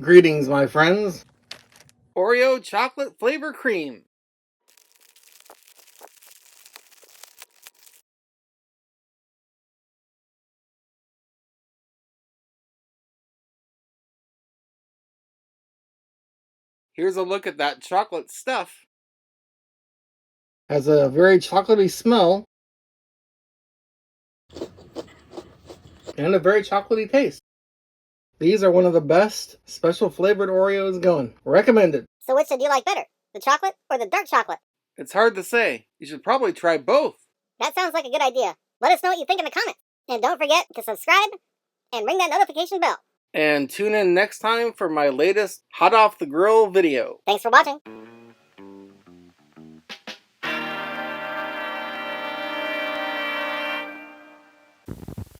Greetings, my friends. Oreo chocolate flavor cream. Here's a look at that chocolate stuff. Has a very chocolatey smell and a very chocolatey taste. These are one of the best special flavored Oreos going. Recommended. So which did you like better? The chocolate or the dark chocolate? It's hard to say. You should probably try both. That sounds like a good idea. Let us know what you think in the comments. And don't forget to subscribe and ring that notification bell. And tune in next time for my latest hot off the grill video. Thanks for watching.